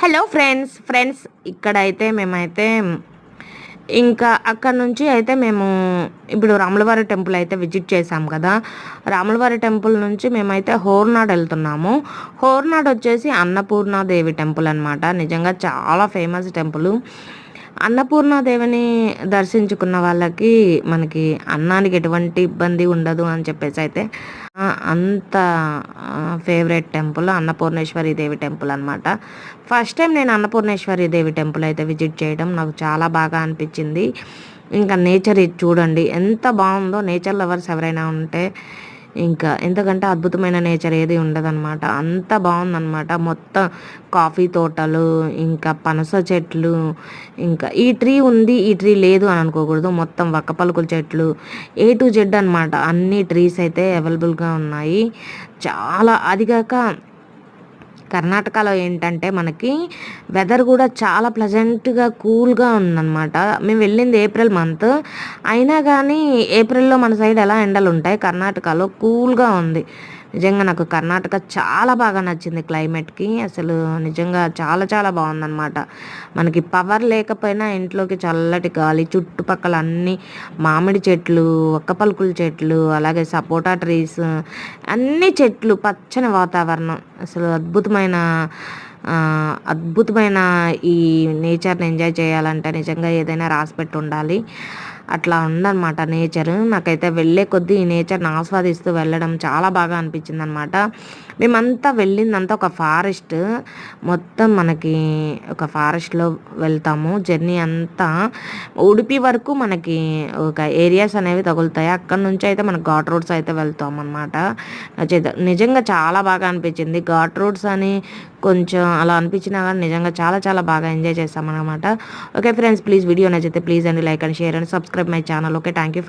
Hello friends ఇక్కడైతే మేమైతే ఇంకా అక్కడ నుంచి అయితే మేము ఇప్పుడు రాములవారి టెంపుల్ అయితే విజిట్ చేసాం కదా. రాములవారి టెంపుల్ నుంచి మేమైతే హోర్నాడ్ వెళ్తున్నాము. హోర్నాడ్ వచ్చేసి అన్నపూర్ణాదేవి టెంపుల్ అనమాట. నిజంగా చాలా ఫేమస్ టెంపుల్. అన్నపూర్ణాదేవిని దర్శించుకున్న వాళ్ళకి మనకి అన్నానికి ఎటువంటి ఇబ్బంది ఉండదు అని చెప్పేసి అయితే అంత ఫేవరెట్ టెంపుల్ అన్నపూర్ణేశ్వరి దేవి టెంపుల్ అనమాట. ఫస్ట్ టైం నేను అన్నపూర్ణేశ్వరి దేవి టెంపుల్ అయితే విజిట్ చేయడం నాకు చాలా బాగా అనిపించింది. ఇంకా నేచర్ ఇది చూడండి ఎంత బాగుందో. నేచర్ లవర్స్ ఎవరైనా ఉంటే ఇంకా ఎంతకంటే అద్భుతమైన నేచర్ ఏది ఉండదన్నమాట. అంత బాగుందన్నమాట. మొత్తం కాఫీ తోటలు, ఇంకా పనస చెట్లు, ఇంకా ఈ ట్రీ ఉంది ఈ ట్రీ లేదు అని అనుకోకూడదు. మొత్తం వక్క పలుకుల చెట్లు A to Z అనమాట. అన్ని ట్రీస్ అయితే అవైలబుల్గా ఉన్నాయి. చాలా అదిగాక కర్ణాటకలో ఏంటంటే మనకి వెదర్ కూడా చాలా ప్లెజెంట్గా కూల్గా ఉందన్నమాట. మేము వెళ్ళింది ఏప్రిల్ మంత్ అయినా కానీ ఏప్రిల్లో మన సైడ్ ఎలా ఎండలు ఉంటాయి, కర్ణాటకలో కూల్గా ఉంది. నిజంగా నాకు కర్ణాటక చాలా బాగా నచ్చింది. క్లైమేట్కి అసలు నిజంగా చాలా చాలా బాగుందన్నమాట. మనకి పవర్ లేకపోయినా ఇంట్లోకి చల్లటి గాలి, చుట్టుపక్కల అన్ని మామిడి చెట్లు, ఒక్క పలుకుల చెట్లు, అలాగే సపోటా ట్రీస్, అన్ని చెట్లు, పచ్చని వాతావరణం. అసలు అద్భుతమైన ఈ నేచర్ని ఎంజాయ్ చేయాలంటే నిజంగా ఏదైనా రాసిపెట్టి ఉండాలి. అట్లా ఉందన్నమాట నేచర్. నాకైతే వెళ్ళే కొద్దీ ఈ నేచర్ని ఆస్వాదిస్తూ వెళ్ళడం చాలా బాగా అనిపించింది అనమాట. మేమంతా వెళ్ళిందంతా ఒక ఫారెస్ట్, మొత్తం మనకి ఒక ఫారెస్ట్లో వెళ్తాము. జర్నీ అంతా ఉడిపి వరకు మనకి ఒక ఏరియాస్ అనేవి తగులుతాయి. అక్కడ నుంచి అయితే మనకు ఘాట్ రోడ్స్ అయితే వెళ్తాం అనమాట. నిజంగా చాలా బాగా అనిపించింది. ఘాట్ రోడ్స్ అని కొంచెం అలా అనిపించినా కానీ నిజంగా చాలా చాలా బాగా ఎంజాయ్ చేస్తామన్నమాట. ఓకే ఫ్రెండ్స్, ప్లీజ్ వీడియో నచ్చితే ప్లీజ్ అండి like and share and subscribe my channel. Okay, thank you for